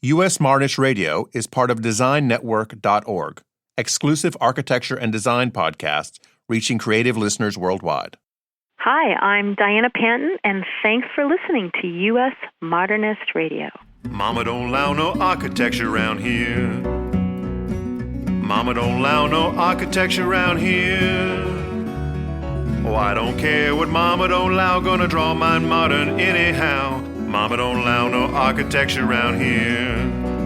U.S. Modernist Radio is part of DesignNetwork.org, exclusive architecture and design podcasts reaching creative listeners worldwide. Hi, I'm Diana Panton, and thanks for listening to U.S. Modernist Radio. Mama don't allow no architecture around here. Mama don't allow no architecture around here. Oh, I don't care what Mama don't allow, gonna draw mine modern anyhow. Mama don't allow no architecture around here.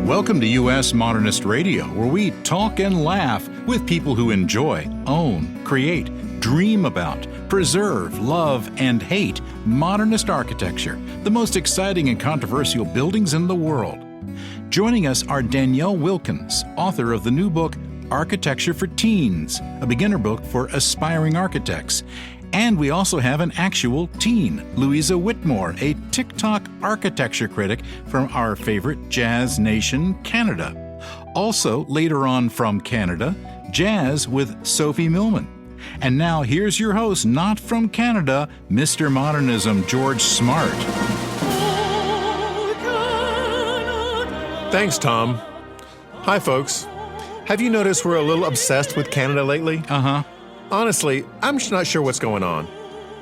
Welcome to U.S. Modernist Radio, where we talk and laugh with people who enjoy, own, create, dream about, preserve, love, and hate modernist architecture, the most exciting and controversial buildings in the world. Joining us are Danielle Willkens, author of the new book, Architecture for Teens, a beginner book for aspiring architects. And we also have an actual teen, Louisa Whitmore, a TikTok architecture critic from our favorite jazz nation, Canada. Also, later on from Canada, jazz with Sophie Milman. And now here's your host, not from Canada, Mr. Modernism, George Smart. Thanks, Tom. Hi, folks. Have you noticed we're a little obsessed with Canada lately? Uh-huh. Honestly, I'm just not sure what's going on.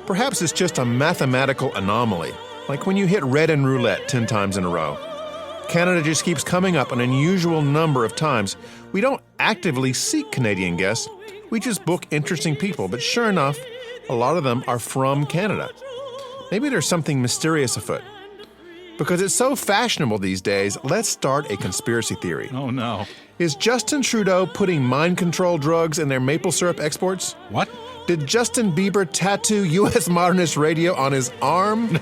Perhaps it's just a mathematical anomaly, like when you hit red in roulette 10 times in a row. Canada just keeps coming up an unusual number of times. We don't actively seek Canadian guests. We just book interesting people, but sure enough, a lot of them are from Canada. Maybe there's something mysterious afoot. Because it's so fashionable these days, let's start a conspiracy theory. Oh, no. Is Justin Trudeau putting mind control drugs in their maple syrup exports? What? Did Justin Bieber tattoo U.S. Modernist Radio on his arm?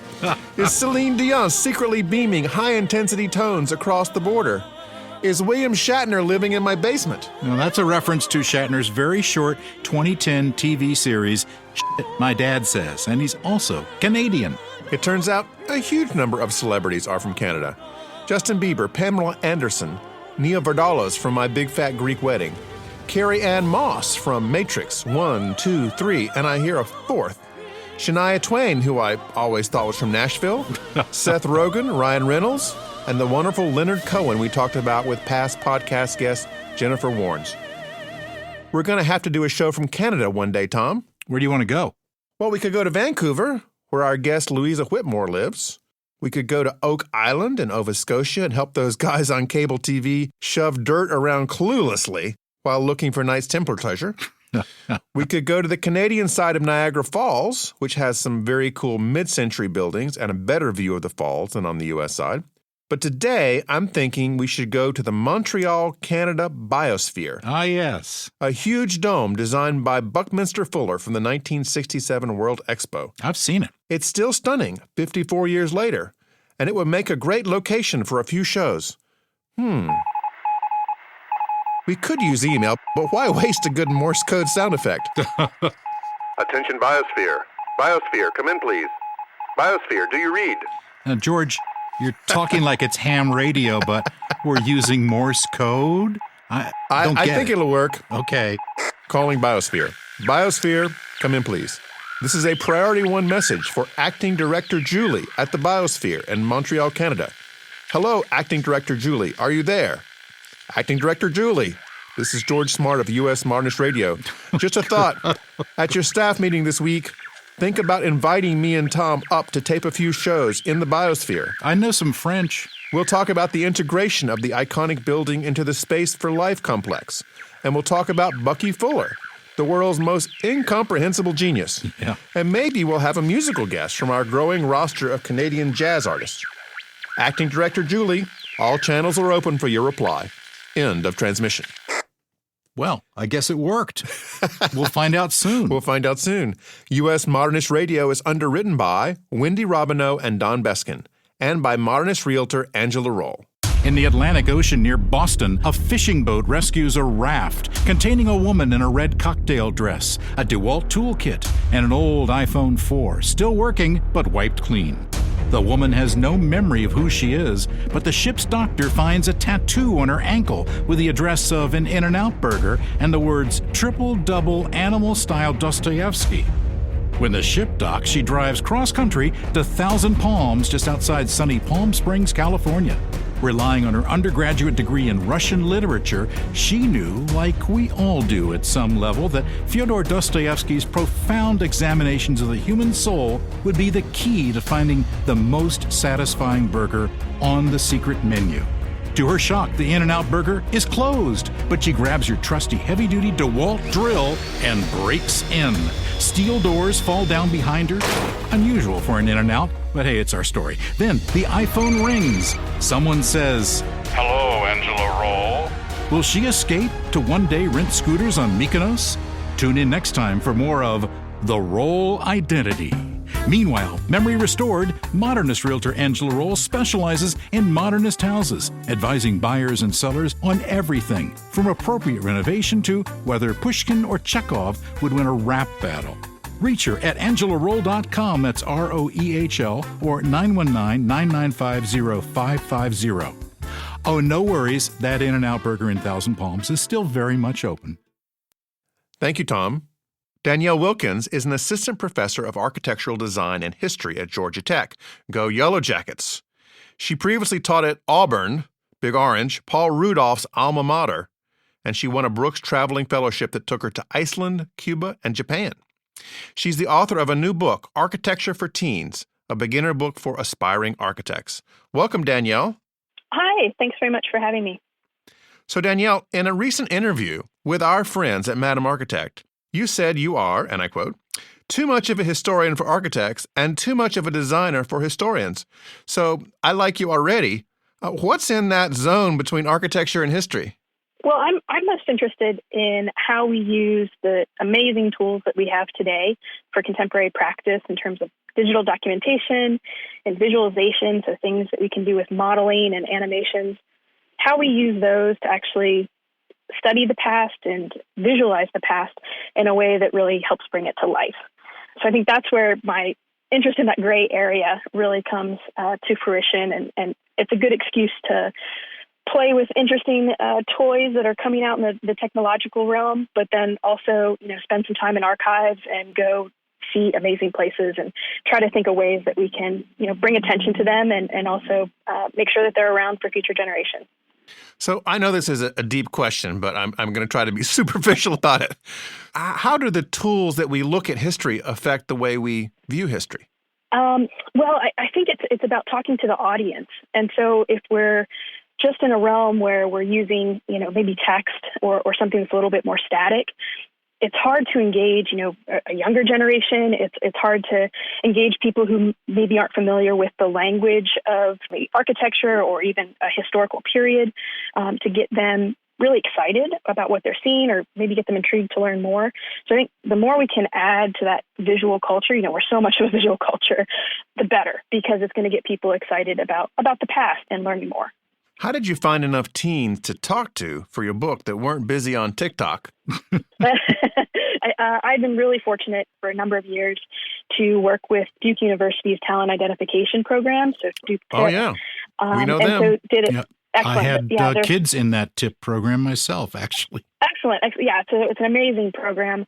Is Celine Dion secretly beaming high-intensity tones across the border? Is William Shatner living in my basement? Now, that's a reference to Shatner's very short 2010 TV series, Shit My Dad Says, and he's also Canadian. It turns out a huge number of celebrities are from Canada. Justin Bieber, Pamela Anderson, Nia Vardalos from My Big Fat Greek Wedding, Carrie Ann Moss from Matrix 1, 2, 3, and I hear a fourth. Shania Twain, who I always thought was from Nashville, Seth Rogen, Ryan Reynolds, and the wonderful Leonard Cohen we talked about with past podcast guest Jennifer Warnes. We're going to have to do a show from Canada one day, Tom. Where do you want to go? Well, we could go to Vancouver, where our guest Louisa Whitmore lives. We could go to Oak Island in Nova Scotia and help those guys on cable TV shove dirt around cluelessly while looking for nice temperature. We could go to the Canadian side of Niagara Falls, which has some very cool mid-century buildings and a better view of the falls than on the U.S. side. But today, I'm thinking we should go to the Montreal, Canada Biosphere. Ah, yes. A huge dome designed by Buckminster Fuller from the 1967 World Expo. I've seen it. It's still stunning, 54 years later, and it would make a great location for a few shows. We could use email, but why waste a good Morse code sound effect? Attention Biosphere. Biosphere, come in please. Biosphere, do you read? George, you're talking like it's ham radio, but we're using Morse code? I think it'll work. Okay. Calling Biosphere. Biosphere, come in please. This is a Priority 1 message for Acting Director Julie at the Biosphere in Montreal, Canada. Hello, Acting Director Julie. Are you there? Acting Director Julie. This is George Smart of U.S. Modernist Radio. Just a thought. At your staff meeting this week, think about inviting me and Tom up to tape a few shows in the Biosphere. I know some French. We'll talk about the integration of the iconic building into the Space for Life complex. And we'll talk about Bucky Fuller, the world's most incomprehensible genius. Yeah. And maybe we'll have a musical guest from our growing roster of Canadian jazz artists. Acting Director Julie, all channels are open for your reply. End of transmission. Well, I guess it worked. We'll find out soon. We'll find out soon. U.S. Modernist Radio is underwritten by Wendy Robineau and Don Beskin, and by modernist realtor Angela Roll. In the Atlantic Ocean near Boston, a fishing boat rescues a raft containing a woman in a red cocktail dress, a DeWalt toolkit, and an old iPhone 4, still working but wiped clean. The woman has no memory of who she is, but the ship's doctor finds a tattoo on her ankle with the address of an In-N-Out burger and the words triple-double animal-style Dostoevsky. When the ship docks, she drives cross-country to Thousand Palms just outside sunny Palm Springs, California. Relying on her undergraduate degree in Russian literature, she knew, like we all do at some level, that Fyodor Dostoevsky's profound examinations of the human soul would be the key to finding the most satisfying burger on the secret menu. To her shock, the In-N-Out burger is closed, but she grabs her trusty heavy-duty DeWalt drill and breaks in. Steel doors fall down behind her. Unusual for an In-N-Out, but hey, it's our story. Then the iPhone rings. Someone says, "Hello, Angela Roll." will she escape to one day rent scooters on Mykonos? Tune in next time for more of The Roll Identity. Meanwhile, memory restored, modernist realtor Angela Roll specializes in modernist houses, advising buyers and sellers on everything from appropriate renovation to whether Pushkin or Chekhov would win a rap battle. Reach her at angelaroll.com, that's ROEHL, or 919-995-0550. Oh, no worries, that In-N-Out burger in Thousand Palms is still very much open. Thank you, Tom. Danielle Willkens is an assistant professor of architectural design and history at Georgia Tech. Go Yellow Jackets. She previously taught at Auburn, Big Orange, Paul Rudolph's alma mater, and she won a Brooks Traveling Fellowship that took her to Iceland, Cuba, and Japan. She's the author of a new book, Architecture for Teens, a beginner book for aspiring architects. Welcome, Danielle. Hi, thanks very much for having me. So, Danielle, in a recent interview with our friends at Madam Architect, you said you are, and I quote, too much of a historian for architects and too much of a designer for historians. So I like you already. What's in that zone between architecture and history? Well, I'm most interested in how we use the amazing tools that we have today for contemporary practice in terms of digital documentation and visualization, so things that we can do with modeling and animations, how we use those to actually study the past and visualize the past in a way that really helps bring it to life. So I think that's where my interest in that gray area really comes to fruition, and it's a good excuse to play with interesting toys that are coming out in the technological realm, but then also, spend some time in archives and go see amazing places and try to think of ways that we can, bring attention to them and also make sure that they're around for future generations. So I know this is a deep question, but I'm going to try to be superficial about it. How do the tools that we look at history affect the way we view history? Well, I think it's about talking to the audience. And so if we're just in a realm where we're using, maybe text or something that's a little bit more static, it's hard to engage, a younger generation. It's hard to engage people who maybe aren't familiar with the language of the architecture or even a historical period, to get them really excited about what they're seeing or maybe get them intrigued to learn more. So I think the more we can add to that visual culture, we're so much of a visual culture, the better, because it's going to get people excited about the past and learning more. How did you find enough teens to talk to for your book that weren't busy on TikTok? I've been really fortunate for a number of years to work with Duke University's talent identification program. So Duke TIP. Oh, yeah. We know them. So did it. Yeah. Excellent. I had kids in that TIP program myself, actually. Excellent. Yeah, it's an amazing program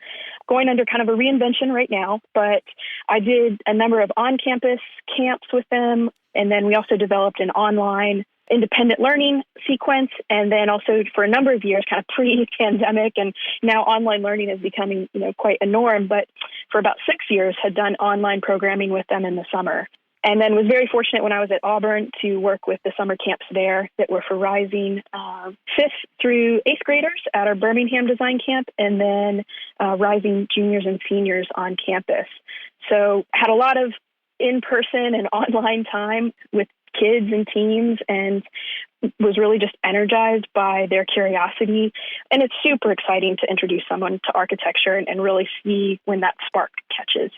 going under kind of a reinvention right now, but I did a number of on-campus camps with them, and then we also developed an online independent learning sequence, and then also for a number of years, kind of pre-pandemic, and now online learning is becoming, quite a norm, but for about 6 years had done online programming with them in the summer. And then was very fortunate when I was at Auburn to work with the summer camps there that were for rising 5th through 8th graders at our Birmingham design camp, and then rising juniors and seniors on campus. So had a lot of in-person and online time with kids and teens, and was really just energized by their curiosity. And it's super exciting to introduce someone to architecture and really see when that spark catches.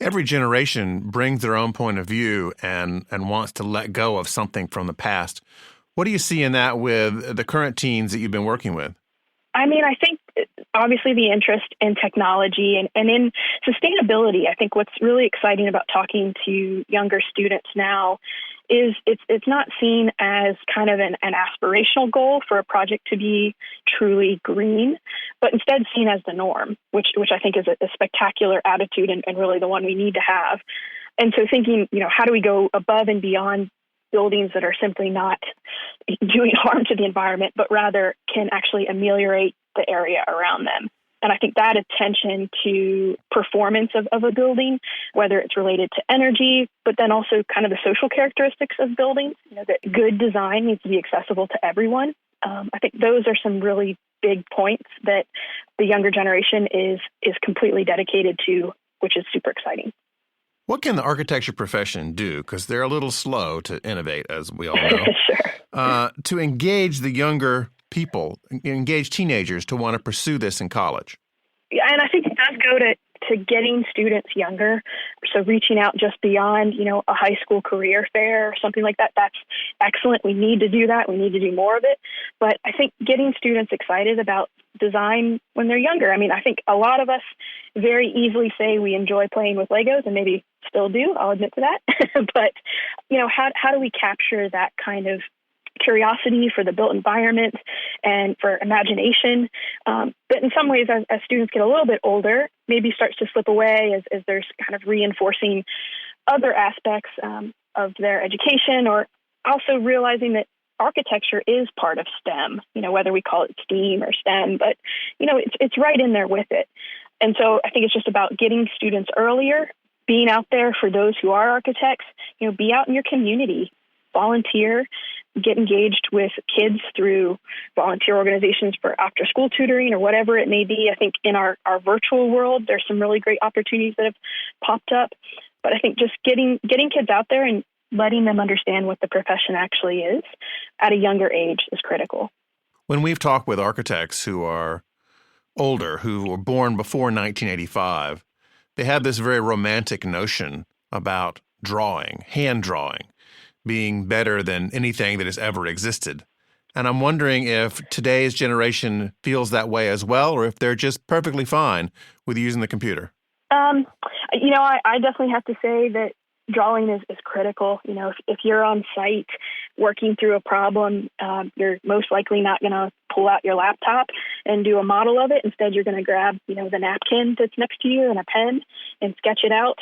Every generation brings their own point of view and wants to let go of something from the past. What do you see in that with the current teens that you've been working with? I mean, I think obviously the interest in technology and in sustainability. I think what's really exciting about talking to younger students now is it's not seen as kind of an aspirational goal for a project to be truly green, but instead seen as the norm, which I think is a spectacular attitude and really the one we need to have. And so thinking, how do we go above and beyond buildings that are simply not doing harm to the environment, but rather can actually ameliorate the area around them. And I think that attention to performance of a building, whether it's related to energy, but then also kind of the social characteristics of buildings, that good design needs to be accessible to everyone. I think those are some really big points that the younger generation is completely dedicated to, which is super exciting. What can the architecture profession do? Because they're a little slow to innovate, as we all know. Sure. To engage the younger people, engage teenagers to want to pursue this in college. Yeah, and I think it does go to getting students younger. So reaching out just beyond, a high school career fair or something like that, that's excellent. We need to do that. We need to do more of it. But I think getting students excited about design when they're younger. I mean, I think a lot of us very easily say we enjoy playing with Legos, and maybe still do. I'll admit to that. But, how do we capture that kind of curiosity for the built environment and for imagination? But in some ways, as students get a little bit older, maybe starts to slip away as there's kind of reinforcing other aspects of their education, or also realizing that architecture is part of STEM, whether we call it STEAM or STEM, but, it's right in there with it. And so I think it's just about getting students earlier, being out there for those who are architects, be out in your community, volunteer, get engaged with kids through volunteer organizations for after school tutoring or whatever it may be. I think in our virtual world, there's some really great opportunities that have popped up. But I think just getting kids out there and letting them understand what the profession actually is at a younger age is critical. When we've talked with architects who are older, who were born before 1985, they have this very romantic notion about drawing, hand drawing, being better than anything that has ever existed. And I'm wondering if today's generation feels that way as well, or if they're just perfectly fine with using the computer. I definitely have to say that drawing is critical. If you're on site working through a problem, you're most likely not going to pull out your laptop and do a model of it. Instead, you're going to grab, the napkin that's next to you and a pen and sketch it out.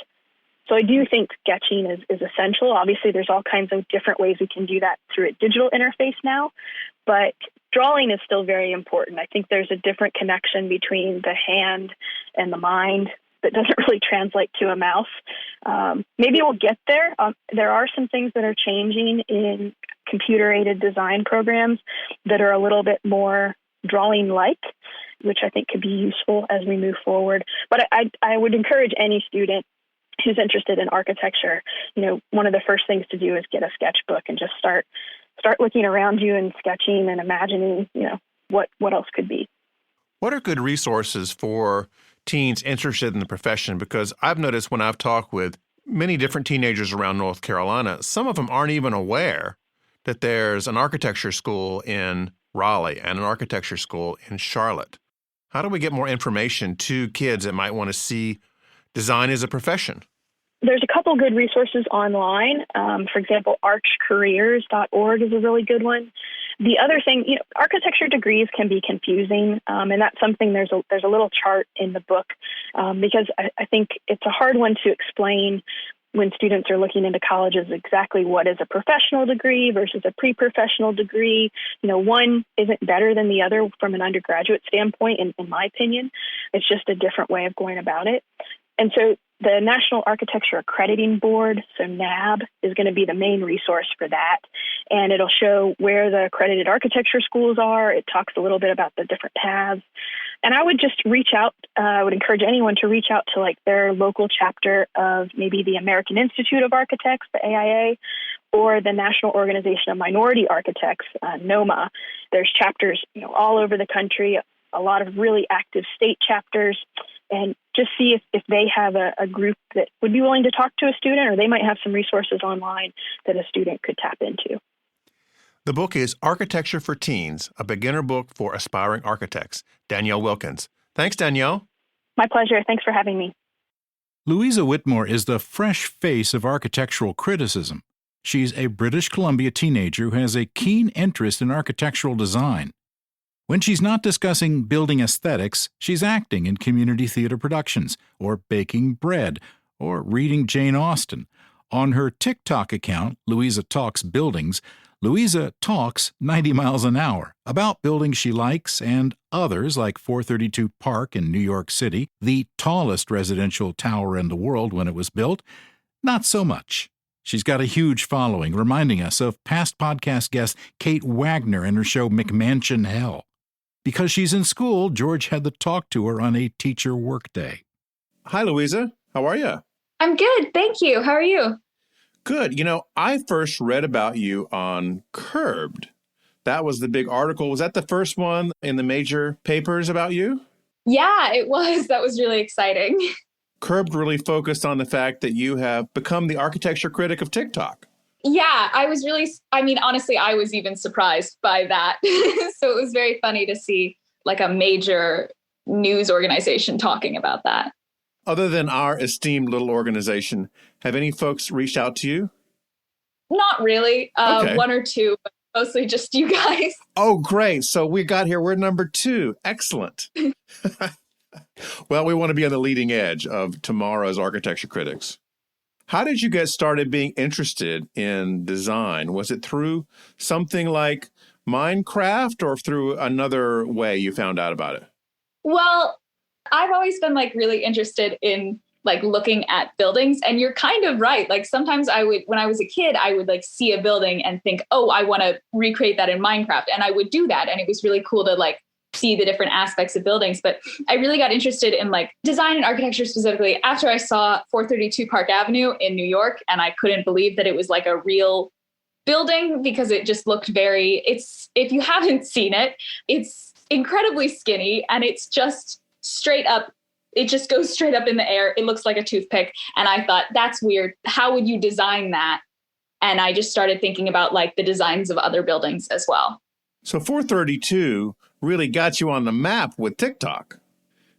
So I do think sketching is essential. Obviously, there's all kinds of different ways we can do that through a digital interface now, but drawing is still very important. I think there's a different connection between the hand and the mind that doesn't really translate to a mouse. Maybe we'll get there. There are some things that are changing in computer-aided design programs that are a little bit more drawing-like, which I think could be useful as we move forward. But I would encourage any student who's interested in architecture, one of the first things to do is get a sketchbook and just start looking around you and sketching and imagining, what else could be. What are good resources for teens interested in the profession? Because I've noticed when I've talked with many different teenagers around North Carolina, some of them aren't even aware that there's an architecture school in Raleigh and an architecture school in Charlotte. How do we get more information to kids that might want to see design as a profession? There's a couple good resources online. For example, archcareers.org is a really good one. The other thing, architecture degrees can be confusing, and that's something there's a little chart in the book because I think it's a hard one to explain when students are looking into colleges exactly what is a professional degree versus a pre-professional degree. One isn't better than the other from an undergraduate standpoint, in my opinion. It's just a different way of going about it. And so the National Architecture Accrediting Board, so NAB, is going to be the main resource for that. And it'll show where the accredited architecture schools are. It talks a little bit about the different paths. And I would just reach out. I would encourage anyone to reach out to their local chapter of maybe the American Institute of Architects, the AIA, or the National Organization of Minority Architects, NOMA. There's chapters all over the country, a lot of really active state chapters, and just see if they have a group that would be willing to talk to a student, or they might have some resources online that a student could tap into. The book is Architecture for Teens, a beginner book for aspiring architects. Danielle Willkens. Thanks, Danielle. My pleasure. Thanks for having me. Louisa Whitmore is the fresh face of architectural criticism. She's a British Columbia teenager who has a keen interest in architectural design. When she's not discussing building aesthetics, she's acting in community theater productions, or baking bread, or reading Jane Austen, On her TikTok account, Louisa Talks Buildings, Louisa talks 90 miles an hour about buildings she likes and others like 432 Park in New York City, the tallest residential tower in the world when it was built. Not so much. She's got a huge following, reminding us of past podcast guest Kate Wagner in her show McMansion Hell. Because she's in school, George had to talk to her on a teacher workday. Hi, Louisa. How are you? I'm good. Thank you. How are you? Good. I first read about you on Curbed. That was the big article. Was that the first one in the major papers about you? Yeah, it was. That was really exciting. Curbed really focused on the fact that you have become the architecture critic of TikTok. Yeah, honestly, I was even surprised by that. So it was very funny to see like a major news organization talking about that. Other than our esteemed little organization, have any folks reached out to you? Not really. Okay. One or two, but mostly just you guys. Oh, great. So we got here. We're number 2. Excellent. Well, we want to be on the leading edge of tomorrow's architecture critics. How did you get started being interested in design? Was it through something like Minecraft or through another way you found out about it? Well, I've always been like really interested in like looking at buildings, and you're kind of right. Like sometimes when I was a kid, I would like see a building and think, oh, I want to recreate that in Minecraft. And I would do that. And it was really cool to like see the different aspects of buildings. But I really got interested in like design and architecture specifically after I saw 432 Park Avenue in New York. And I couldn't believe that it was like a real building because it just looked if you haven't seen it, it's incredibly skinny and it's just straight up. It just goes straight up in the air. It looks like a toothpick. And I thought, that's weird. How would you design that? And I just started thinking about like the designs of other buildings as well. So 432 really got you on the map with TikTok.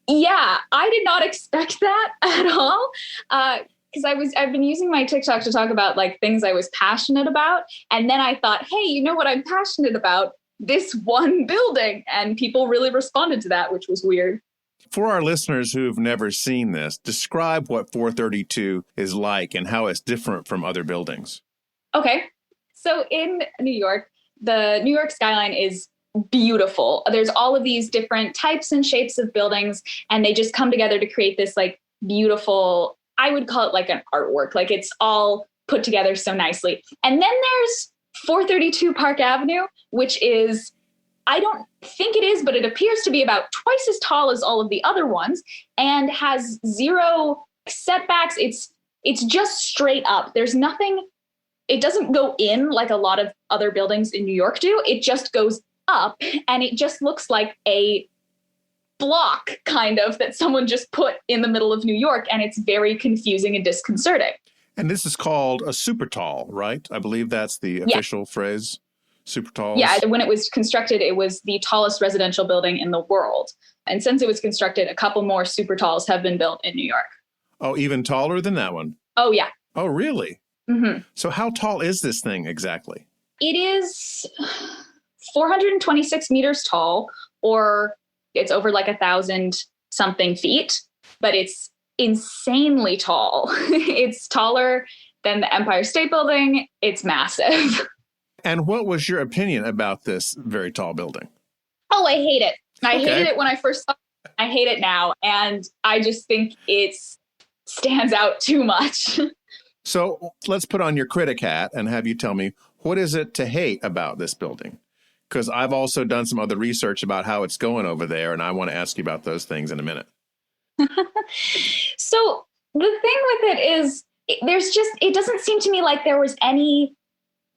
Yeah, I did not expect that at all. Because I've been using my TikTok to talk about like things I was passionate about. And then I thought, hey, you know what I'm passionate about? This one building. And people really responded to that, which was weird. For our listeners who've never seen this, describe what 432 is like and how it's different from other buildings. Okay. So in New York, the New York skyline is beautiful. There's all of these different types and shapes of buildings, and they just come together to create this like beautiful, I would call it like an artwork. Like it's all put together so nicely. And then there's 432 Park Avenue, which is, I don't think it is, but it appears to be about twice as tall as all of the other ones and has zero setbacks. It's just straight up. There's nothing, it doesn't go in like a lot of other buildings in New York do. It just goes up and it just looks like a block kind of that someone just put in the middle of New York, and it's very confusing and disconcerting. And this is called a super tall, right? I believe that's the official phrase. Super tall. Yeah, when it was constructed, it was the tallest residential building in the world. And since it was constructed, a couple more super talls have been built in New York. Oh, even taller than that one? Oh, yeah. Oh, really? Mm-hmm. So how tall is this thing exactly? It is 426 meters tall, or it's over like 1,000 something feet, but it's insanely tall. It's taller than the Empire State Building. It's massive. And what was your opinion about this very tall building? Oh, I hate it. I hated it when I first saw it. I hate it now. And I just think it stands out too much. So let's put on your critic hat and have you tell me, what is it to hate about this building? Because I've also done some other research about how it's going over there, and I want to ask you about those things in a minute. So the thing with it is, it doesn't seem to me like there was any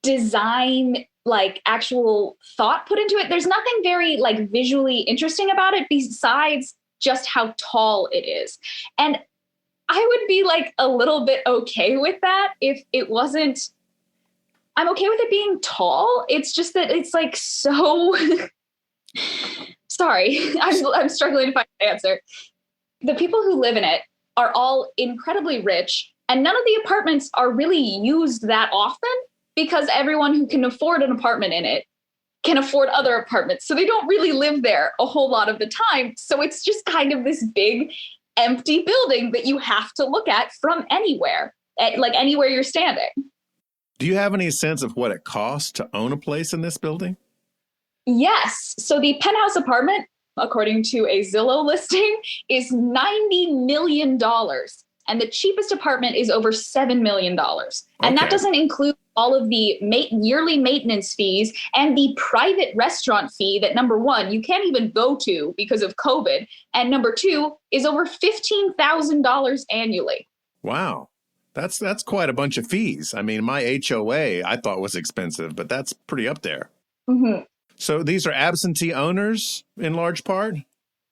design, like actual thought put into it. There's nothing very like visually interesting about it besides just how tall it is. And I would be like a little bit okay with that if it wasn't, I'm okay with it being tall. It's just that it's like so, sorry, I'm struggling to find an answer. The people who live in it are all incredibly rich, and none of the apartments are really used that often, because everyone who can afford an apartment in it can afford other apartments. So they don't really live there a whole lot of the time. So it's just kind of this big empty building that you have to look at from anywhere. like anywhere you're standing. Do you have any sense of what it costs to own a place in this building? Yes. So the penthouse apartment, according to a Zillow listing, is $90 million. And the cheapest apartment is over $7 million. And that doesn't include all of the yearly maintenance fees and the private restaurant fee that, number one, you can't even go to because of COVID. And number two is over $15,000 annually. Wow. That's quite a bunch of fees. I mean, my HOA I thought was expensive, but that's pretty up there. Mm-hmm. So these are absentee owners in large part?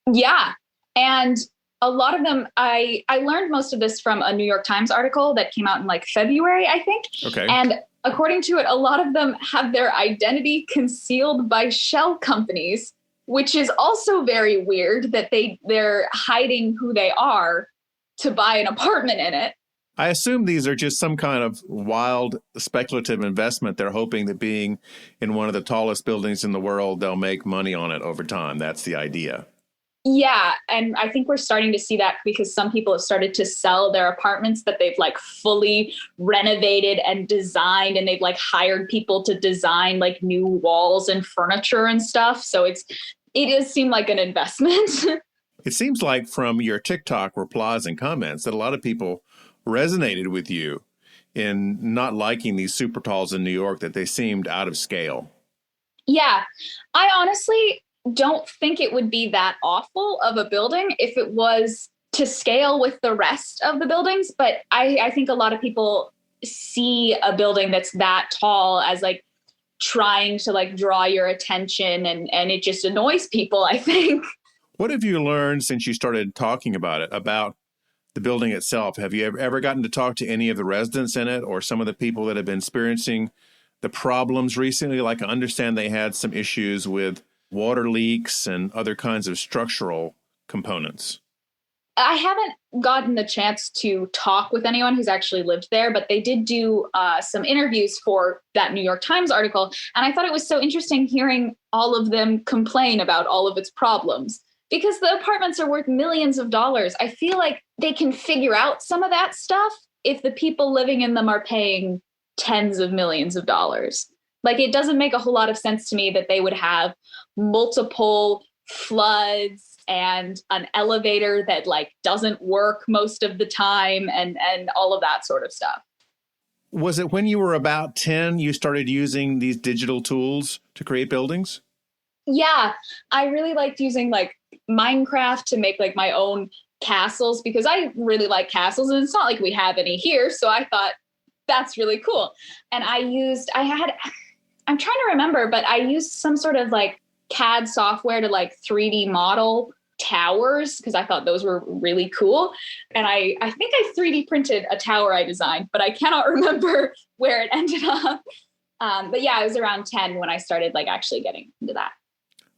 Yeah. And a lot of them, I learned most of this from a New York Times article that came out in like February, I think. Okay. And according to it, a lot of them have their identity concealed by shell companies, which is also very weird that they're hiding who they are to buy an apartment in it. I assume these are just some kind of wild speculative investment. They're hoping that being in one of the tallest buildings in the world, they'll make money on it over time. That's the idea. Yeah. And I think we're starting to see that because some people have started to sell their apartments that they've like fully renovated and designed, and they've like hired people to design like new walls and furniture and stuff. So it does seem like an investment. It seems like from your TikTok replies and comments that a lot of people resonated with you in not liking these super talls in New York, that they seemed out of scale. Yeah, I honestly don't think it would be that awful of a building if it was to scale with the rest of the buildings. But I think a lot of people see a building that's that tall as like trying to like draw your attention, and it just annoys people, I think. What have you learned since you started talking about it, about the building itself? Have you ever gotten to talk to any of the residents in it or some of the people that have been experiencing the problems recently? Like, I understand they had some issues with water leaks and other kinds of structural components. I haven't gotten the chance to talk with anyone who's actually lived there, but they did do some interviews for that New York Times article. And I thought it was so interesting hearing all of them complain about all of its problems, because the apartments are worth millions of dollars. I feel like they can figure out some of that stuff if the people living in them are paying tens of millions of dollars. Like, it doesn't make a whole lot of sense to me that they would have multiple floods and an elevator that like doesn't work most of the time and all of that sort of stuff. Was it when you were about 10 you started using these digital tools to create buildings? Yeah, I really liked using like Minecraft to make like my own castles, because I really like castles and it's not like we have any here. So I thought that's really cool. And I'm trying to remember, but I used some sort of like CAD software to like 3D model towers because I thought those were really cool. And I think I 3D printed a tower I designed, but I cannot remember where it ended up. But yeah, I was around 10 when I started like actually getting into that.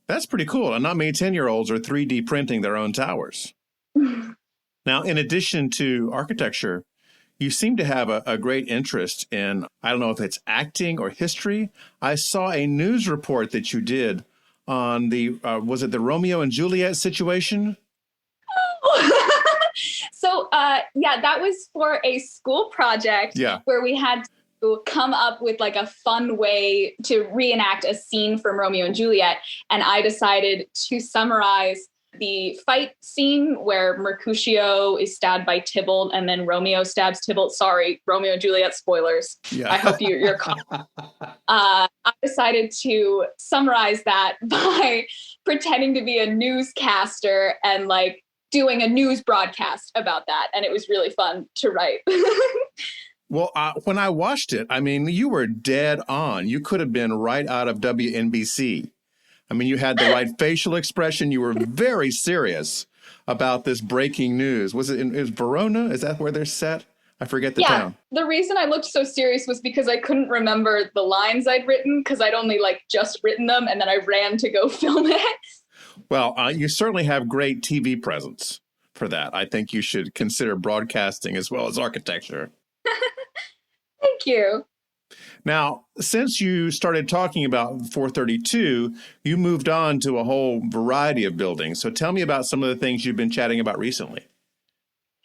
That's pretty cool. And not many 10-year-olds are 3D printing their own towers. Now, in addition to architecture, you seem to have a great interest in, I don't know if it's acting or history. I saw a news report that you did on was it the Romeo and Juliet situation? So, yeah, that was for a school project where we had to come up with like a fun way to reenact a scene from Romeo and Juliet. And I decided to summarize the fight scene where Mercutio is stabbed by Tybalt and then Romeo stabs Tybalt. Sorry, Romeo and Juliet spoilers. Yeah. I hope you're caught. I decided to summarize that by pretending to be a newscaster and like doing a news broadcast about that. And it was really fun to write. Well, when I watched it, I mean, you were dead on. You could have been right out of WNBC. I mean, you had the right facial expression. You were very serious about this breaking news. Was it Verona? Is that where they're set? I forget the town. The reason I looked so serious was because I couldn't remember the lines I'd written because I'd only like just written them and then I ran to go film it. Well, you certainly have great TV presence for that. I think you should consider broadcasting as well as architecture. Thank you. Now, since you started talking about 432, you moved on to a whole variety of buildings. So tell me about some of the things you've been chatting about recently.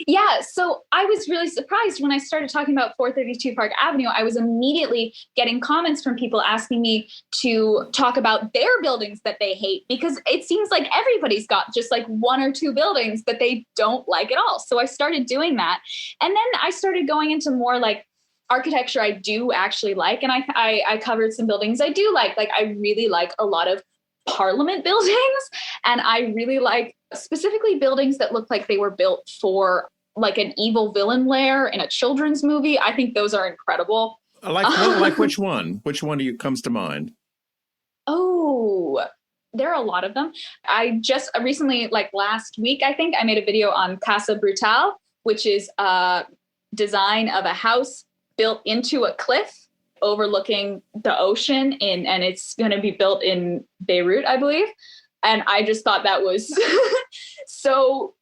Yeah, so I was really surprised when I started talking about 432 Park Avenue. I was immediately getting comments from people asking me to talk about their buildings that they hate, because it seems like everybody's got just like one or two buildings that they don't like at all. So I started doing that. And then I started going into more like architecture I do actually like. And I covered some buildings I do like. Like I really like a lot of Parliament buildings. And I really like specifically buildings that look like they were built for like an evil villain lair in a children's movie. I think those are incredible. Like which one? Which one do you comes to mind? Oh, there are a lot of them. I just recently, like last week, I think I made a video on Casa Brutal, which is a design of a house built into a cliff overlooking the ocean and it's going to be built in Beirut, I believe. And I just thought that was so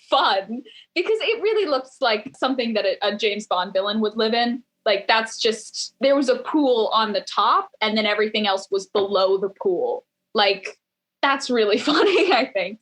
fun because it really looks like something that a James Bond villain would live in. Like that's just, there was a pool on the top and then everything else was below the pool. Like that's really funny, I think.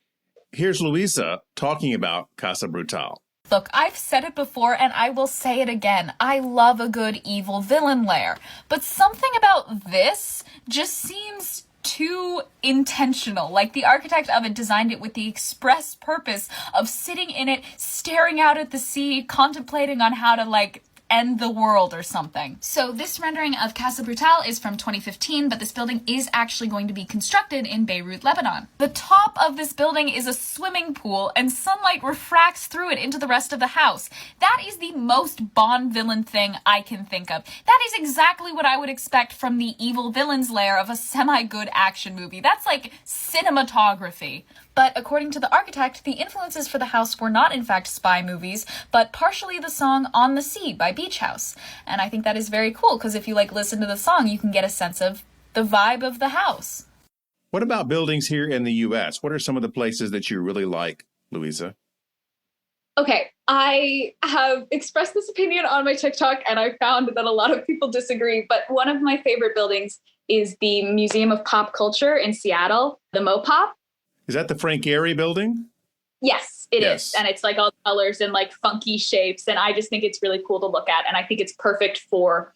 Here's Louisa talking about Casa Brutal. Look, I've said it before and I will say it again. I love a good evil villain lair. But something about this just seems too intentional. Like the architect of it designed it with the express purpose of sitting in it, staring out at the sea, contemplating on how to like end the world or something. So this rendering of Casa Brutal is from 2015, but this building is actually going to be constructed in Beirut, Lebanon. The top of this building is a swimming pool and sunlight refracts through it into the rest of the house. That is the most Bond villain thing I can think of. That is exactly what I would expect from the evil villain's lair of a semi-good action movie. That's like cinematography. But according to the architect, the influences for the house were not in fact spy movies, but partially the song On the Sea by Beach House. And I think that is very cool because if you like listen to the song, you can get a sense of the vibe of the house. What about buildings here in the U.S.? What are some of the places that you really like, Louisa? Okay, I have expressed this opinion on my TikTok and I found that a lot of people disagree, but one of my favorite buildings is the Museum of Pop Culture in Seattle, the MoPop. Is that the Frank Gehry building? Yes, it is. And it's like all colors and like funky shapes. And I just think it's really cool to look at. And I think it's perfect for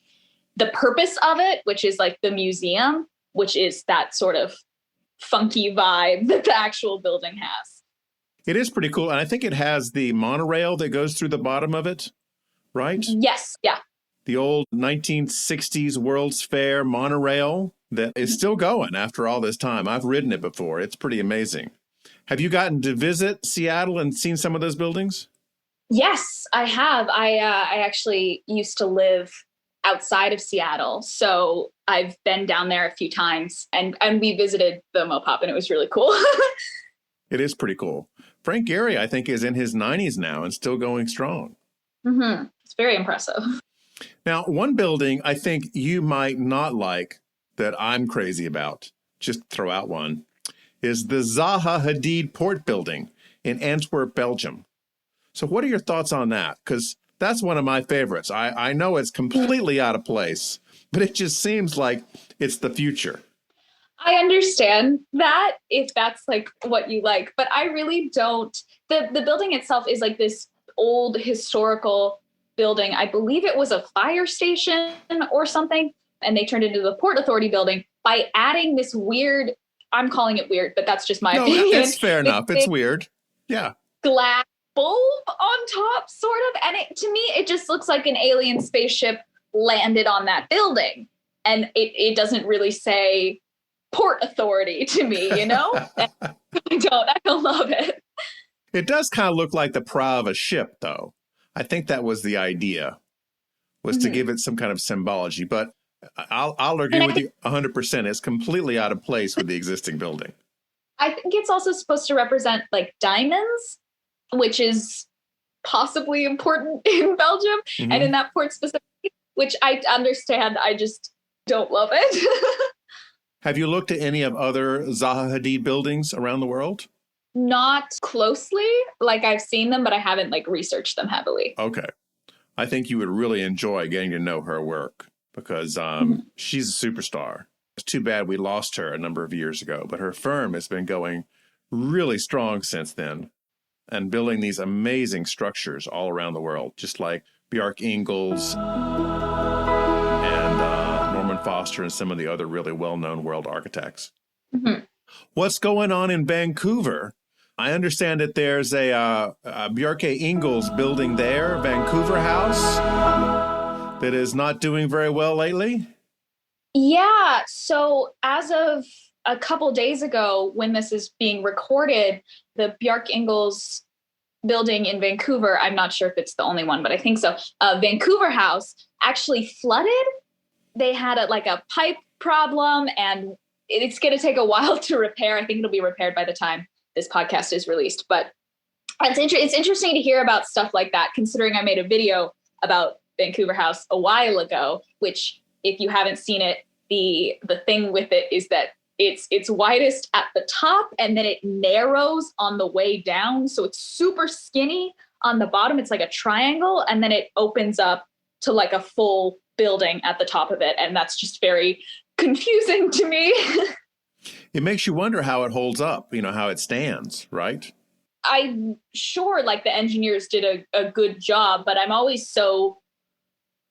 the purpose of it, which is like the museum, which is that sort of funky vibe that the actual building has. It is pretty cool. And I think it has the monorail that goes through the bottom of it, right? Yes. Yeah. The old 1960s World's Fair monorail that is still going after all this time. I've ridden it before. It's pretty amazing. Have you gotten to visit Seattle and seen some of those buildings? Yes, I have. I actually used to live outside of Seattle. So I've been down there a few times and we visited the MoPop and it was really cool. It is pretty cool. Frank Gehry, I think, is in his 90s now and still going strong. Mm-hmm. It's very impressive. Now, one building I think you might not like that I'm crazy about, just throw out one, is the Zaha Hadid Port Building in Antwerp, Belgium. So what are your thoughts on that? Because that's one of my favorites. I know it's completely out of place, but it just seems like it's the future. I understand that if that's like what you like, but I really don't. The building itself is like this old historical building. I believe it was a fire station or something, and they turned it into the Port Authority building by adding this weird, I'm calling it weird, but that's just my opinion. It's fair enough. It's weird. Yeah. Glass bulb on top, sort of. And to me, it just looks like an alien spaceship landed on that building. And it doesn't really say Port Authority to me, you know? I don't love it. It does kind of look like the prow of a ship, though. I think that was the idea, was to give it some kind of symbology. But I'll agree with you 100%. It's completely out of place with the existing building. I think it's also supposed to represent like diamonds, which is possibly important in Belgium and in that port specifically, which I understand. I just don't love it. Have you looked at any of other Zaha Hadid buildings around the world? Not closely. Like I've seen them, but I haven't like researched them heavily. Okay. I think you would really enjoy getting to know her work because she's a superstar. It's too bad we lost her a number of years ago, but her firm has been going really strong since then. and building these amazing structures all around the world, just like Bjarke Ingels and Norman Foster and some of the other really well-known world architects. Mm-hmm. What's going on in Vancouver? I understand that there's a Bjarke Ingels building there, Vancouver House, that is not doing very well lately. Yeah. So as of a couple days ago, when this is being recorded, the Bjarke Ingels building in Vancouver, I'm not sure if it's the only one, but I think so, Vancouver House actually flooded. They had a pipe problem, and it's going to take a while to repair. I think it'll be repaired by the time this podcast is released. But it's interesting to hear about stuff like that, considering I made a video about Vancouver House a while ago, which, if you haven't seen it, the thing with it is that it's widest at the top, and then it narrows on the way down. So it's super skinny on the bottom. It's like a triangle, and then it opens up to like a full building at the top of it. And that's just very confusing to me. It makes you wonder how it holds up, how it stands, right? I'm sure the engineers did a good job, but I'm always so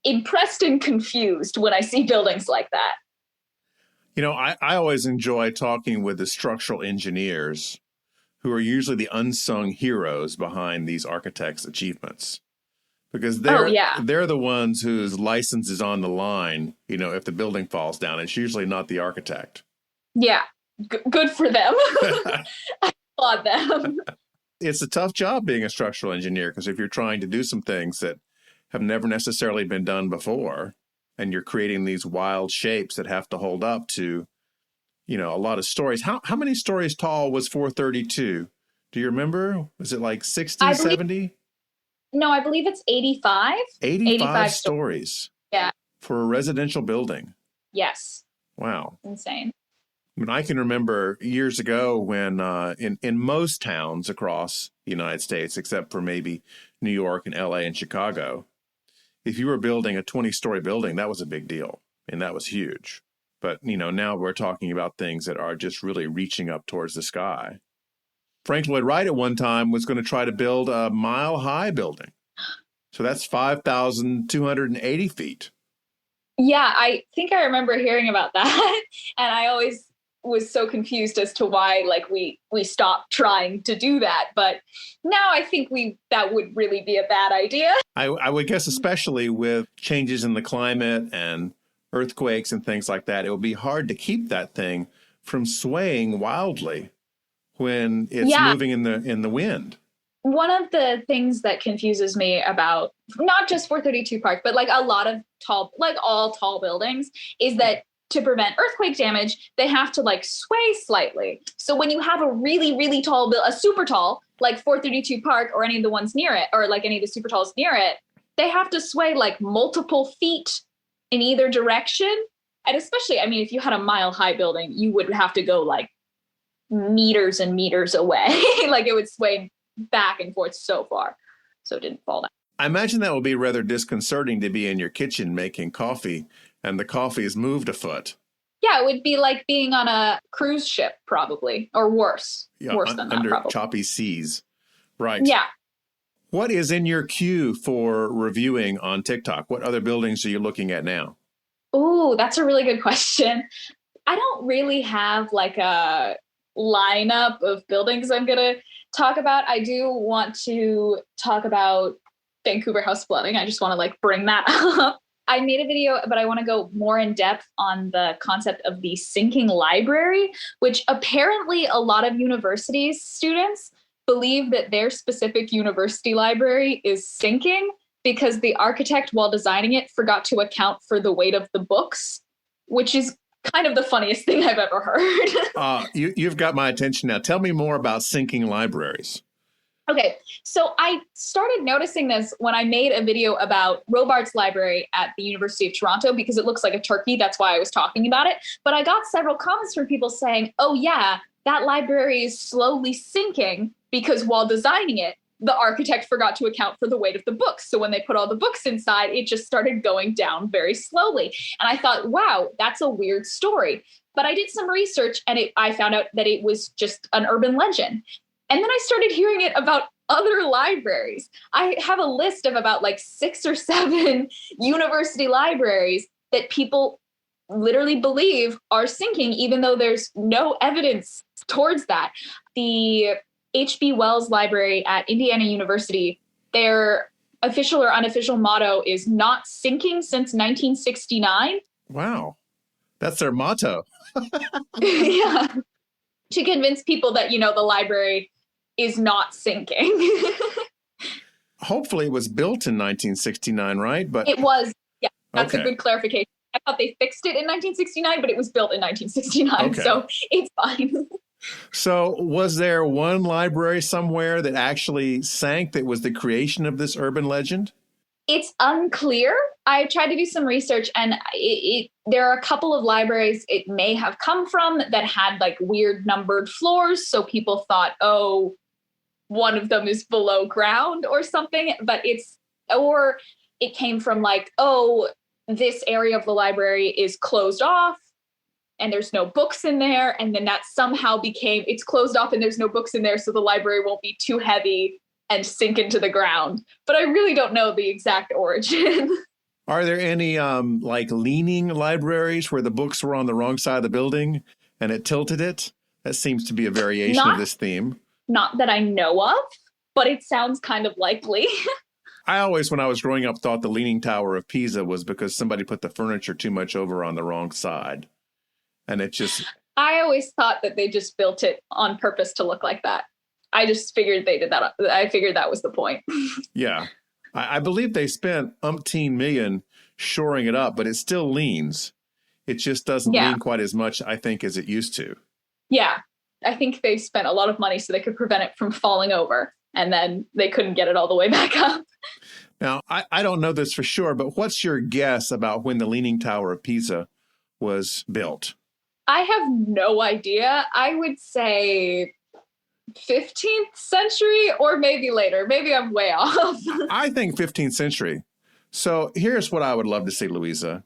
impressed and confused when I see buildings like that. I always enjoy talking with the structural engineers, who are usually the unsung heroes behind these architects' achievements, because they're the ones whose license is on the line. If the building falls down, it's usually not the architect. Yeah, good for them. I applaud them. It's a tough job being a structural engineer, because if you're trying to do some things that have never necessarily been done before, and you're creating these wild shapes that have to hold up to, a lot of stories. How many stories tall was 432? Do you remember? Was it like 60, 70? No, I believe it's 85. 85 stories. Yeah. For a residential building. Yes. Wow. Insane. I can remember years ago when in most towns across the United States, except for maybe New York and LA and Chicago, if you were building a 20-story building, that was a big deal. And that was huge. But, now we're talking about things that are just really reaching up towards the sky. Frank Lloyd Wright at one time was going to try to build a mile-high building. So that's 5,280 feet. Yeah, I think I remember hearing about that. And I always was so confused as to why we stopped trying to do that. But now I think that would really be a bad idea. I would guess, especially with changes in the climate and earthquakes and things like that, it would be hard to keep that thing from swaying wildly when it's moving in the wind. One of the things that confuses me about not just 432 Park, but a lot of all tall buildings, is that to prevent earthquake damage, they have to sway slightly. So when you have a really, really tall, a super tall, like 432 Park or any of the ones near it, or any of the super talls near it, they have to sway multiple feet in either direction. And especially, if you had a mile-high building, you would have to go meters and meters away. It would sway back and forth so far, so it didn't fall down. I imagine that would be rather disconcerting to be in your kitchen making coffee, and the coffee is moved a foot. Yeah, it would be like being on a cruise ship, probably, or worse. Yeah, worse than that, under probably. Choppy seas. Right. Yeah. What is in your queue for reviewing on TikTok? What other buildings are you looking at now? Ooh, that's a really good question. I don't really have a lineup of buildings I'm going to talk about. I do want to talk about Vancouver House flooding. I just want to bring that up. I made a video, but I want to go more in depth on the concept of the sinking library, which apparently a lot of universities students believe that their specific university library is sinking because the architect, while designing it, forgot to account for the weight of the books, which is kind of the funniest thing I've ever heard. You've got my attention now. Tell me more about sinking libraries. Okay, so I started noticing this when I made a video about Robarts Library at the University of Toronto, because it looks like a turkey. That's why I was talking about it. But I got several comments from people saying, oh yeah, that library is slowly sinking because while designing it, the architect forgot to account for the weight of the books. So when they put all the books inside, it just started going down very slowly. And I thought, wow, that's a weird story. But I did some research and I found out that it was just an urban legend. And then I started hearing it about other libraries. I have a list of about like 6 or 7 university libraries that people literally believe are sinking, even though there's no evidence towards that. The H.B. Wells Library at Indiana University, their official or unofficial motto is not sinking since 1969. Wow. That's their motto. Yeah. To convince people that, the library is not sinking. Hopefully it was built in 1969, right? But it was. Yeah, that's okay. A good clarification. I thought they fixed it in 1969, but it was built in 1969. Okay. So it's fine. So was there one library somewhere that actually sank that was the creation of this urban legend? It's unclear. I tried to do some research, and there are a couple of libraries it may have come from that had like weird numbered floors. So people thought, oh, one of them is below ground or something. But or it came from like, oh, this area of the library is closed off and there's no books in there. And then that somehow became, it's closed off and there's no books in there, so the library won't be too heavy and sink into the ground. But I really don't know the exact origin. Are there any like leaning libraries where the books were on the wrong side of the building and it tilted it? That seems to be a variation of this theme. Not that I know of, but it sounds kind of likely. I always, when I was growing up, thought the Leaning Tower of Pisa was because somebody put the furniture too much over on the wrong side. And it just... I always thought that they just built it on purpose to look like that. I just figured they did that. I figured that was the point. Yeah. I believe they spent umpteen million shoring it up, but it still leans. It just doesn't lean quite as much, I think, as it used to. Yeah. I think they spent a lot of money so they could prevent it from falling over. And then they couldn't get it all the way back up. Now, I don't know this for sure, but what's your guess about when the Leaning Tower of Pisa was built? I have no idea. I would say 15th century or maybe later. Maybe I'm way off. I think 15th century. So here's what I would love to see, Louisa.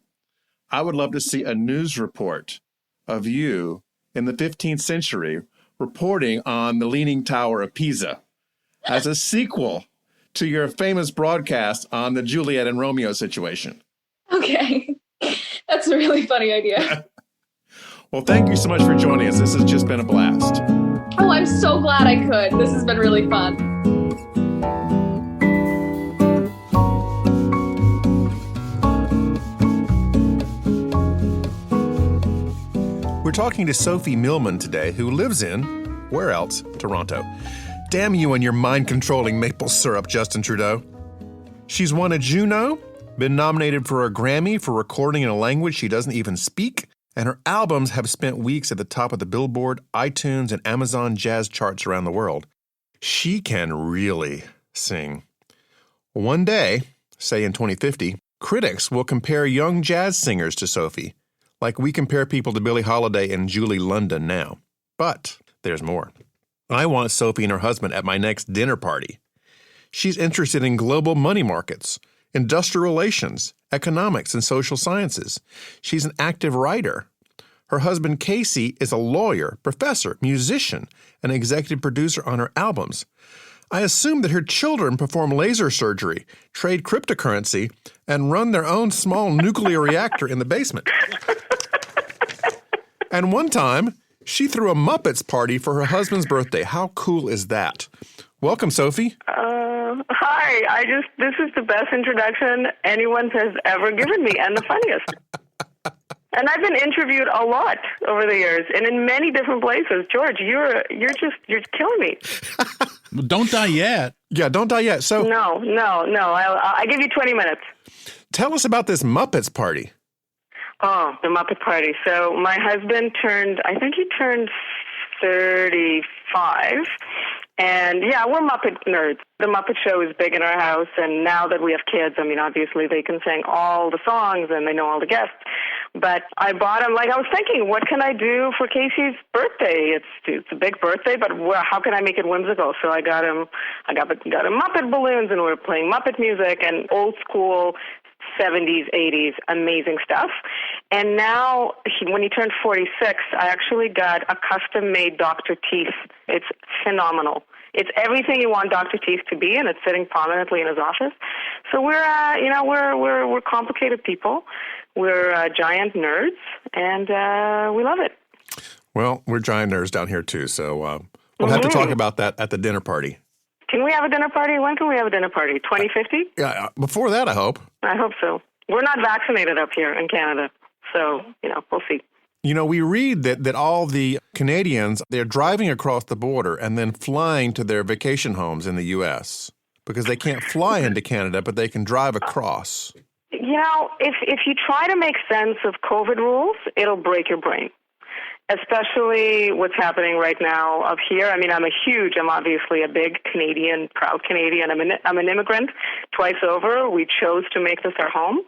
I would love to see a news report of you in the 15th century reporting on the Leaning Tower of Pisa as a sequel to your famous broadcast on the Juliet and Romeo situation. Okay. That's a really funny idea. Well, thank you so much for joining us. This has just been a blast. Oh, I'm so glad I could. This has been really fun. We're talking to Sophie Milman today, who lives in, where else? Toronto. Damn you and your mind-controlling maple syrup, Justin Trudeau. She's won a Juno, been nominated for a Grammy for recording in a language she doesn't even speak, and her albums have spent weeks at the top of the Billboard, iTunes, and Amazon jazz charts around the world. She can really sing. One day, say in 2050, critics will compare young jazz singers to Sophie, like we compare people to Billie Holiday and Julie London now. But there's more. I want Sophie and her husband at my next dinner party. She's interested in global money markets, industrial relations, economics, and social sciences. She's an active writer. Her husband, Casey, is a lawyer, professor, musician, and executive producer on her albums. I assume that her children perform laser surgery, trade cryptocurrency, and run their own small nuclear reactor in the basement. And one time, she threw a Muppets party for her husband's birthday. How cool is that? Welcome, Sophie. Hi. This is the best introduction anyone has ever given me, and the funniest. And I've been interviewed a lot over the years, and in many different places. George, you're killing me. Don't die yet. Yeah, don't die yet. So No. I give you 20 minutes. Tell us about this Muppets party. Oh, the Muppet Party. So my husband turned 35. And yeah, we're Muppet nerds. The Muppet Show is big in our house. And now that we have kids, I mean, obviously they can sing all the songs and they know all the guests. But I bought him, I was thinking, what can I do for Casey's birthday? It's a big birthday, but how can I make it whimsical? So I got him Muppet balloons, and we were playing Muppet music and old school 70s, 80s, amazing stuff. And now, when he turned 46, I actually got a custom-made Dr. Teeth. It's phenomenal. It's everything you want Dr. Teeth to be, and it's sitting prominently in his office. So we're complicated people. We're giant nerds, and we love it. Well, we're giant nerds down here too, so we'll have to talk about that at the dinner party. Can we have a dinner party? When can we have a dinner party? 2050? Yeah, before that, I hope. I hope so. We're not vaccinated up here in Canada, so, we'll see. We read that all the Canadians, they're driving across the border and then flying to their vacation homes in the U.S. because they can't fly into Canada, but they can drive across. If you try to make sense of COVID rules, it'll break your brain. Especially what's happening right now up here. I'm obviously a big Canadian, proud Canadian. I'm an immigrant twice over. We chose to make this our home.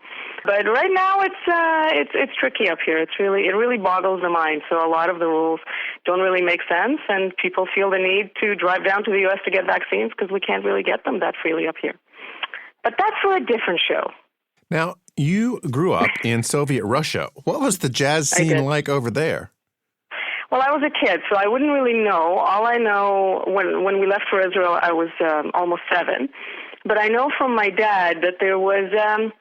But right now it's tricky up here. It really boggles the mind. So a lot of the rules don't really make sense, and people feel the need to drive down to the U.S. to get vaccines because we can't really get them that freely up here. But that's for a different show. Now, you grew up in Soviet Russia. What was the jazz scene like over there? Well, I was a kid, so I wouldn't really know. All I know, when we left for Israel, I was almost 7. But I know from my dad that there wasn't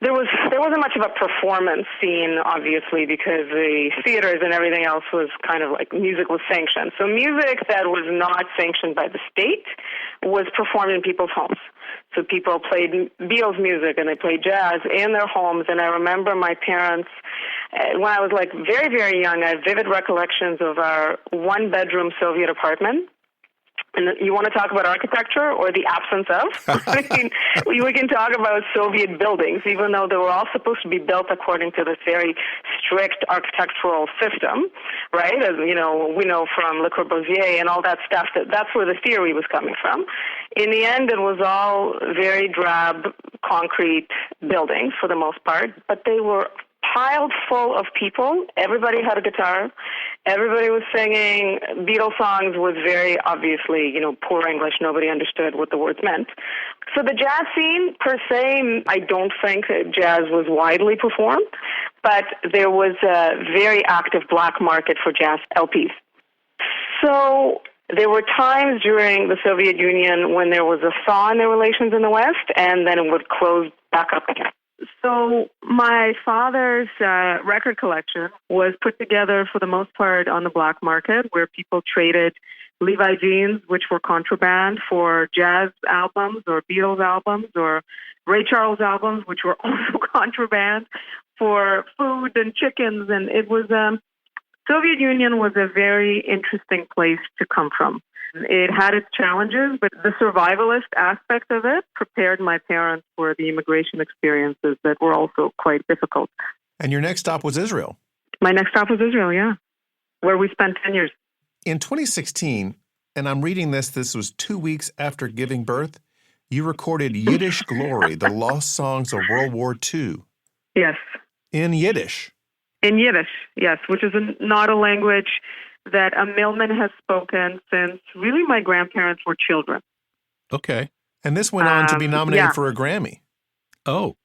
much of a performance scene, obviously, because the theaters and everything else was kind of like music was sanctioned. So music that was not sanctioned by the state was performed in people's homes. So people played Beatles music and they played jazz in their homes. And I remember my parents, when I was like very, very young, I have vivid recollections of our one-bedroom Soviet apartment. And you want to talk about architecture or the absence of? We can talk about Soviet buildings, even though they were all supposed to be built according to this very strict architectural system, right? As we know from Le Corbusier and all that stuff, that's where the theory was coming from. In the end, it was all very drab concrete buildings for the most part, but they were piled full of people. Everybody had a guitar. Everybody was singing. Beatles songs was very obviously, poor English. Nobody understood what the words meant. So the jazz scene, per se, I don't think that jazz was widely performed, but there was a very active black market for jazz LPs. So there were times during the Soviet Union when there was a thaw in the relations in the West, and then it would close back up again. So my father's record collection was put together for the most part on the black market, where people traded Levi jeans, which were contraband, for jazz albums or Beatles albums or Ray Charles albums, which were also contraband, for food and chickens. And it was Soviet Union was a very interesting place to come from. It had its challenges, but the survivalist aspect of it prepared my parents for the immigration experiences that were also quite difficult. And your next stop was Israel? My next stop was Israel, yeah, where we spent 10 years. In 2016, and I'm reading this was 2 weeks after giving birth, you recorded Yiddish Glory, the lost songs of World War II. Yes. In Yiddish? In Yiddish, yes, which is not a language that a Milman has spoken since really my grandparents were children. Okay. And this went on to be nominated for a Grammy. Oh.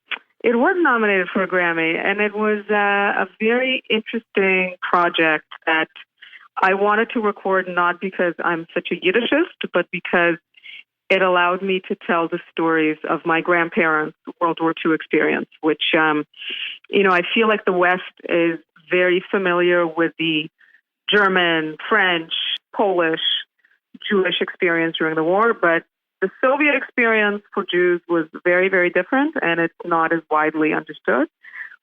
It was nominated for a Grammy, and it was a very interesting project that I wanted to record not because I'm such a Yiddishist, but because it allowed me to tell the stories of my grandparents' World War II experience, which, I feel like the West is very familiar with the German, French, Polish, Jewish experience during the war, but the Soviet experience for Jews was very, very different, and it's not as widely understood.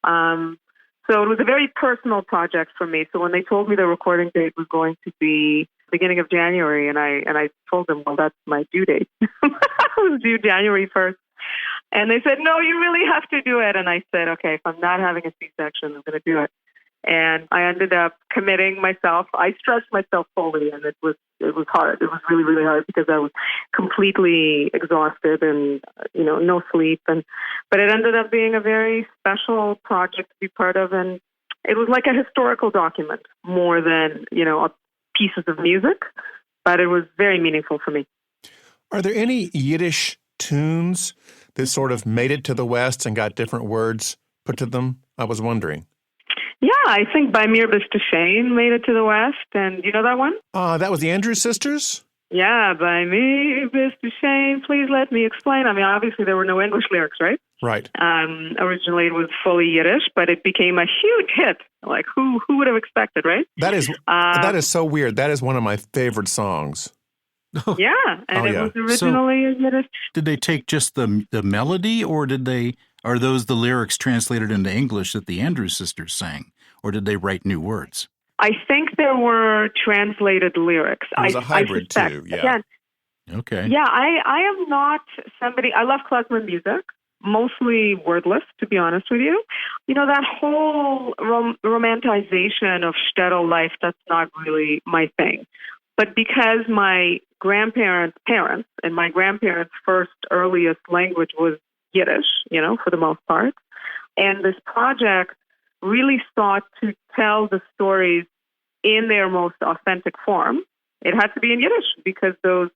So it was a very personal project for me. So when they told me the recording date was going to be beginning of January, and I told them, well, that's my due date. I was due January 1st. And they said, no, you really have to do it. And I said, okay, if I'm not having a C-section, I'm going to do it. And I ended up committing myself. I stretched myself fully, and it was hard. It was really, really hard because I was completely exhausted and, no sleep. But it ended up being a very special project to be part of. And it was like a historical document more than, pieces of music. But it was very meaningful for me. Are there any Yiddish tunes that sort of made it to the West and got different words put to them? I was wondering. Yeah, I think By Mir Bist Shane made it to the West. And you know that one? That was the Andrews Sisters? Yeah, by me, Mr. Shane, please let me explain. I mean, obviously there were no English lyrics, right? Right. Originally it was fully Yiddish, but it became a huge hit. Like, who would have expected, right? That is so weird. That is one of my favorite songs. Yeah, and it was originally a Yiddish. Did they take just the melody, or are those the lyrics translated into English that the Andrews sisters sang, or did they write new words? I think there were translated lyrics. It was a hybrid too, yeah. Again, okay. Yeah, I am not somebody, I love klezmer music, mostly wordless, to be honest with you. You know, that whole romanticization of shtetl life, that's not really my thing. But because my grandparents' parents and my grandparents' first earliest language was Yiddish, you know, for the most part, and this project really sought to tell the stories in their most authentic form, it had to be in Yiddish because those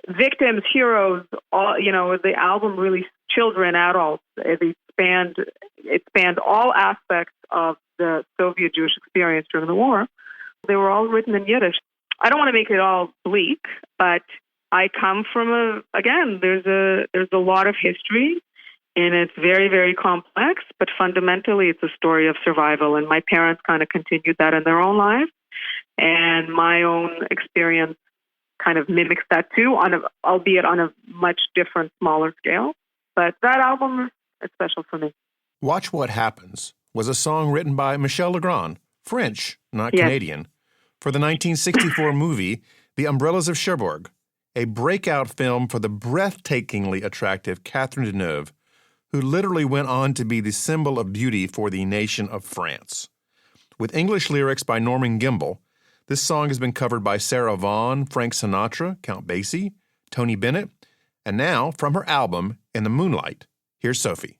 victims, heroes, all, you know, the album really, children, adults, it spanned all aspects of the Soviet Jewish experience during the war. They were all written in Yiddish. I don't want to make it all bleak, but I come from there's a lot of history, and it's very, very complex, but fundamentally it's a story of survival. And my parents kind of continued that in their own lives. And my own experience kind of mimics that too, albeit on a much different, smaller scale. But that album is special for me. Watch What Happens was a song written by Michel Legrand, French, not Canadian, for the 1964 movie The Umbrellas of Cherbourg, a breakout film for the breathtakingly attractive Catherine Deneuve, who literally went on to be the symbol of beauty for the nation of France. With English lyrics by Norman Gimbel, this song has been covered by Sarah Vaughan, Frank Sinatra, Count Basie, Tony Bennett, and now, from her album, In the Moonlight, here's Sophie.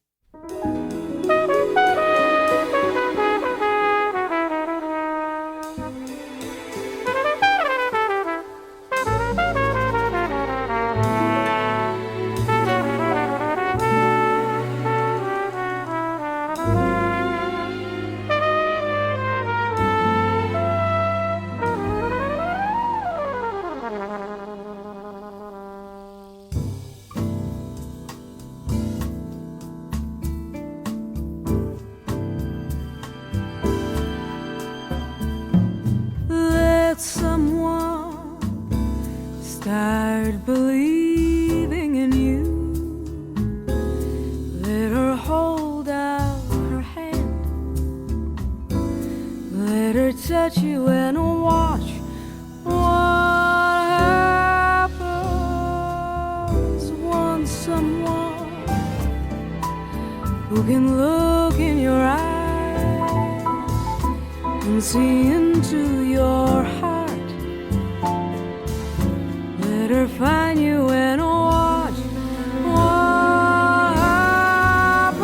Start believing in you. Let her hold out her hand. Let her touch you and watch what happens. Want someone who can look in your eyes and see into your heart. Let her find you and watch what happens.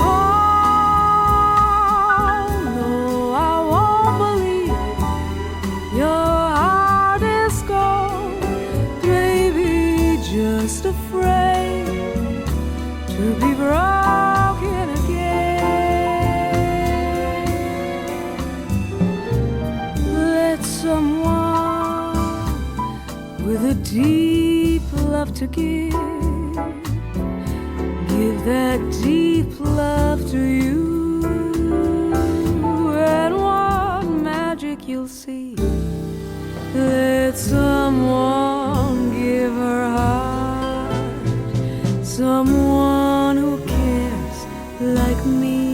Oh, no, I won't believe your heart is cold. Maybe just afraid to be broken again. Let someone with a deep love to give that deep love to you, and what magic you'll see. Let someone give her heart, someone who cares like me.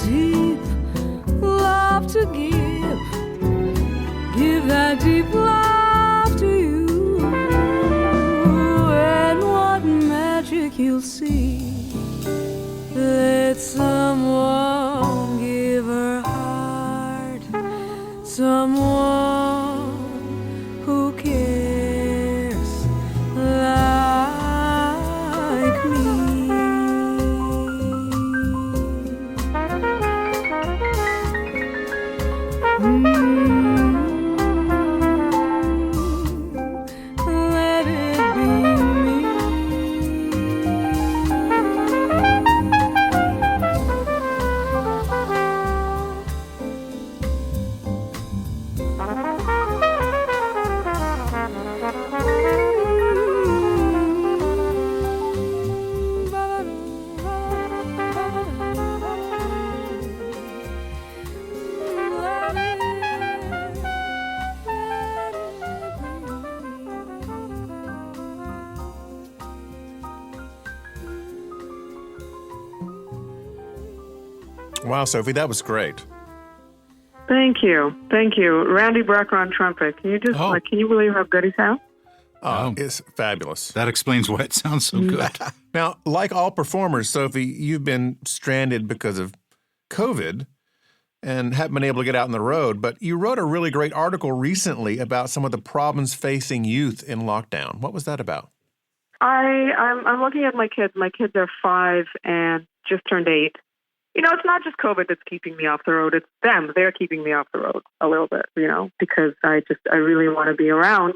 deep love to give that deep love to you, and what magic you'll see. Let someone give her heart, someone who cares like me. Let it be me. Wow, Sophie, that was great. Thank you. Thank you. Randy Brecker on trumpet. Can you just, can you believe how good he sounds? Oh, it's fabulous. That explains why it sounds so good. Now, like all performers, Sophie, you've been stranded because of COVID and haven't been able to get out on the road, but you wrote a really great article recently about some of the problems facing youth in lockdown. What was that about? I'm looking at my kids. My kids are 5 and just turned 8. You know, it's not just COVID that's keeping me off the road. It's them. They're keeping me off the road a little bit, you know, because I really want to be around.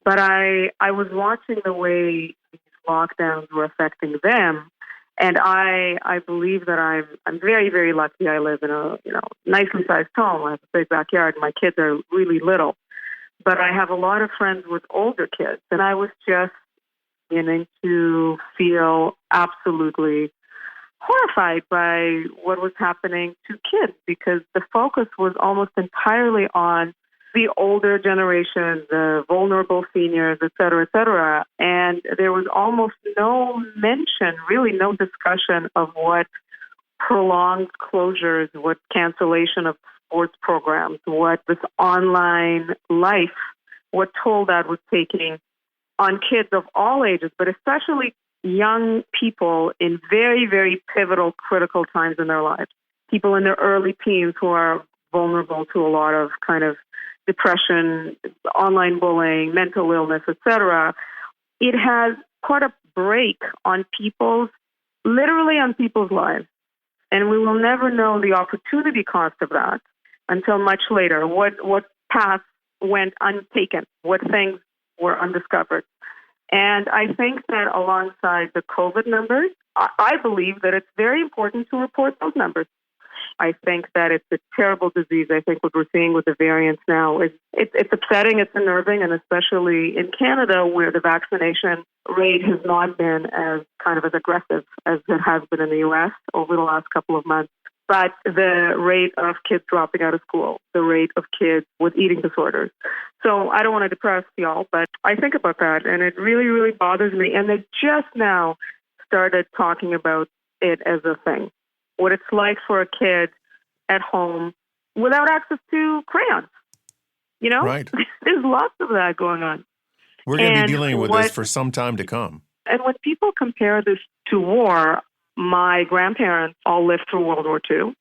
But I was watching the way these lockdowns were affecting them. And I believe that I'm very, very lucky. I live in a, nicely sized home. I have a big backyard. My kids are really little. But I have a lot of friends with older kids. And I was just beginning to feel absolutely horrified by what was happening to kids, because the focus was almost entirely on the older generation, the vulnerable seniors, et cetera, and there was almost no mention, really no discussion of what prolonged closures, what cancellation of sports programs, what this online life, what toll that was taking on kids of all ages, but especially young people in very, very pivotal, critical times in their lives. People in their early teens who are vulnerable to a lot of kind of depression, online bullying, mental illness, etc. It has put a brake on literally on people's lives. And we will never know the opportunity cost of that until much later. What paths went untaken, what things were undiscovered. And I think that alongside the COVID numbers, I believe that it's very important to report those numbers. I think that it's a terrible disease. I think what we're seeing with the variants now is it's upsetting, it's unnerving, and especially in Canada where the vaccination rate has not been as aggressive as it has been in the U.S. over the last couple of months. But the rate of kids dropping out of school, the rate of kids with eating disorders. So I don't want to depress y'all, but I think about that, and it really, really bothers me. And they just now started talking about it as a thing, what it's like for a kid at home without access to crayons. You know? Right. There's lots of that going on. We're going to be dealing with this for some time to come. And when people compare this to war, my grandparents all lived through World War II,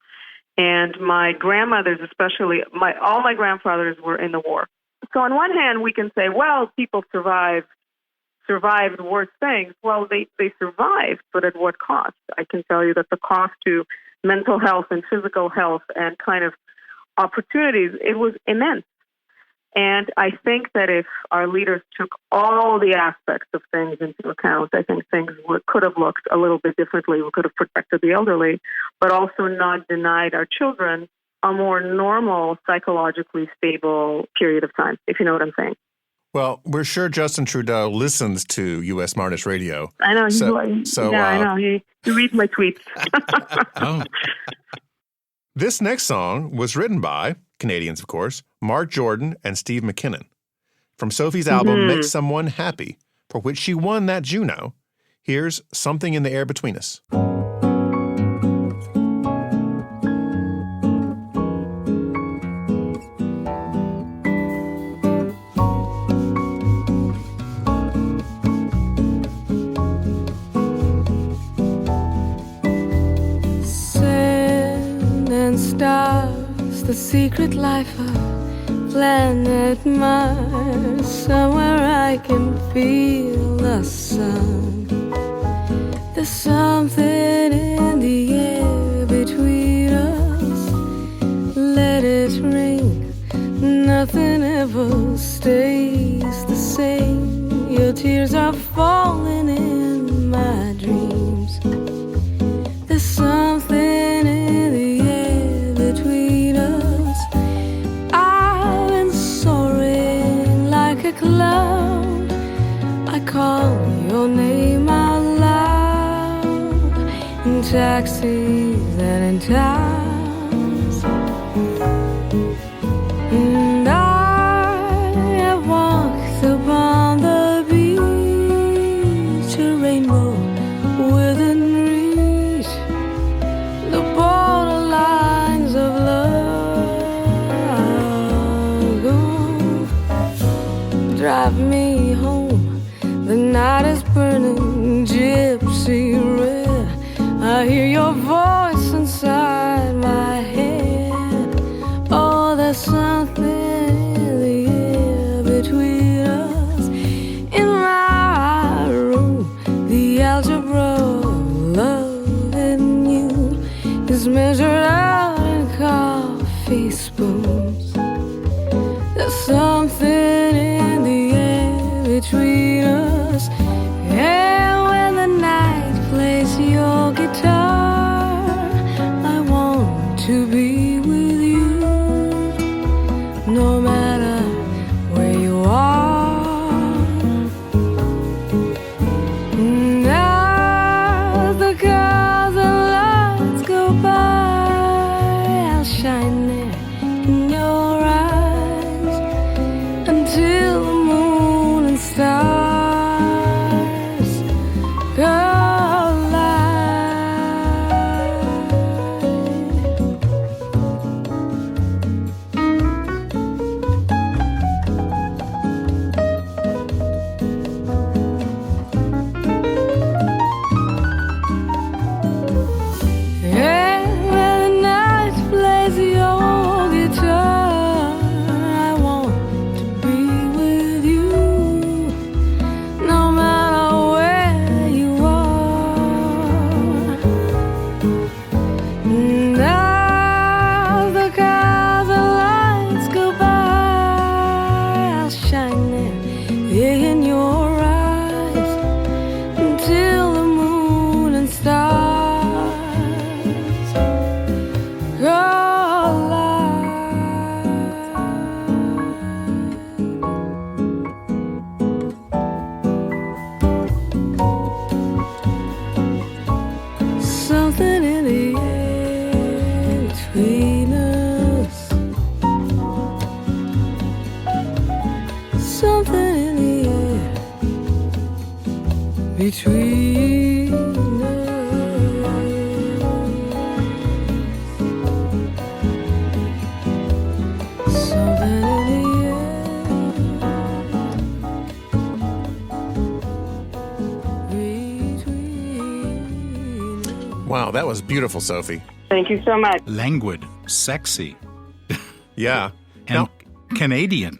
and my grandmothers especially, all my grandfathers were in the war. So on one hand, we can say, well, people survived worse things. Well, they survived, but at what cost? I can tell you that the cost to mental health and physical health and kind of opportunities, it was immense. And I think that if our leaders took all the aspects of things into account, I think things could have looked a little bit differently. We could have protected the elderly, but also not denied our children a more normal, psychologically stable period of time, if you know what I'm saying. Well, we're sure Justin Trudeau listens to U.S. Modernist Radio. I know. I know. He reads my tweets. Oh. This next song was written by Canadians, of course, Mark Jordan and Steve McKinnon. From Sophie's album, Make Someone Happy, for which she won that Juno, here's Something in the Air Between Us. stars, the secret life of planet Mars, somewhere I can feel the sun. There's something in the air between us. Let it rain, nothing ever stays the same. Your tears are falling in my dreams. There's something in the air between us. I've been soaring like a cloud. I call your name out loud in taxis and in towns. And I have walked upon the beach, a rainbow within reach, the borderlines of love. Oh, drive me home, the night is burning gypsy red. I hear your voice inside my head. Oh, there's something in the air between us. In my room, the algebra of love and you is measured out in coffee spoons. There's something in the air between us. And when the night plays your guitar, I want to be with you, no matter where you are. And as the cars and lights go by, I'll shine there in your eyes until the moon and stars collide. And when the night plays your guitar, I want to be with you, no matter where you are. And as the cars and lights go by, I'll shine there in your eyes until the moon and stars collide. Something in the air between us. Something in the air between us. Something in the air between us. Wow, that was beautiful, Sophie. Thank you so much. Languid, sexy, Yeah. and Now, Canadian.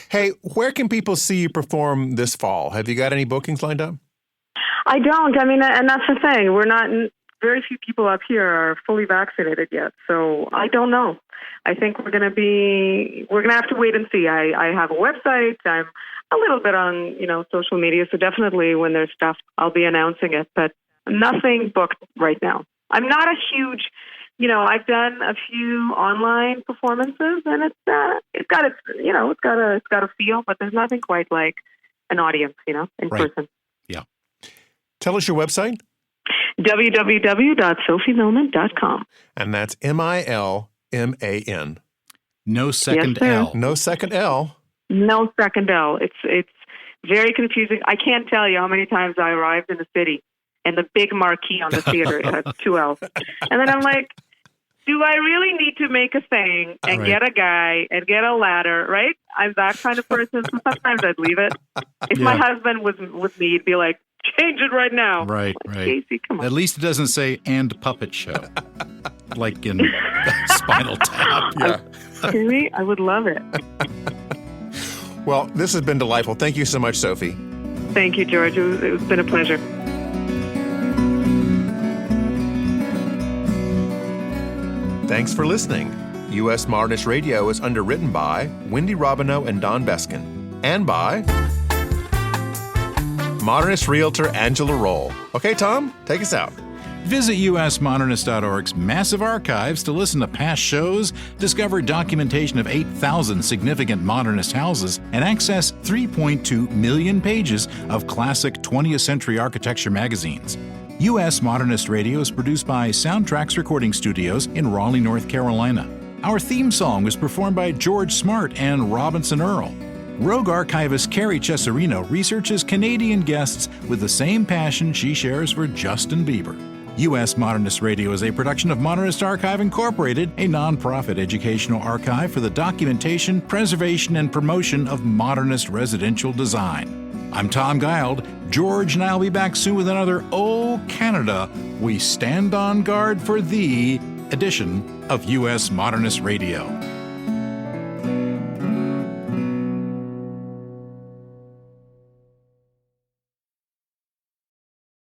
hey, where can people see you perform this fall? Have you got any bookings lined up? I don't. I mean, and that's the thing. We're not. Very few people up here are fully vaccinated yet, so I don't know. I think we're going to have to wait and see. I have a website. I'm a little bit on, social media, so definitely when there's stuff, I'll be announcing it. But nothing booked right now. I'm not a huge. I've done a few online performances, and it's got a feel, but there's nothing quite like an audience, in Right. person. Yeah. Tell us your website. www.sophiemilman.com. And that's MILMAN. No second Yes, sir. L. No second L. No second L. It's very confusing. I can't tell you how many times I arrived in the city and the big marquee on the theater has 2 L's. And then I'm like, do I really need to make a thing and get a guy and get a ladder, right? I'm that kind of person. So sometimes I'd leave it. If my husband was with me, he'd be like, Change it right now. Right. Casey, come on. At least it doesn't say "and puppet show," like in Spinal Tap. Yeah. Really? I would love it. Well, this has been delightful. Thank you so much, Sophie. Thank you, George. It's been a pleasure. Thanks for listening. U.S. Modernist Radio is underwritten by Wendy Robineau and Don Beskin, and by Modernist realtor Angela Roll. Okay, Tom, take us out. Visit usmodernist.org's massive archives to listen to past shows, discover documentation of 8,000 significant modernist houses, and access 3.2 million pages of classic 20th century architecture magazines. U.S. Modernist Radio is produced by Soundtracks Recording Studios in Raleigh, North Carolina. Our theme song was performed by George Smart and Robinson Earl. Rogue archivist Carrie Cesarino researches Canadian guests with the same passion she shares for Justin Bieber. U.S. Modernist Radio is a production of Modernist Archive Incorporated, a nonprofit educational archive for the documentation, preservation, and promotion of modernist residential design. I'm Tom Guild. George and I'll be back soon with another Oh Canada, We Stand on Guard for Thee edition of U.S. Modernist Radio.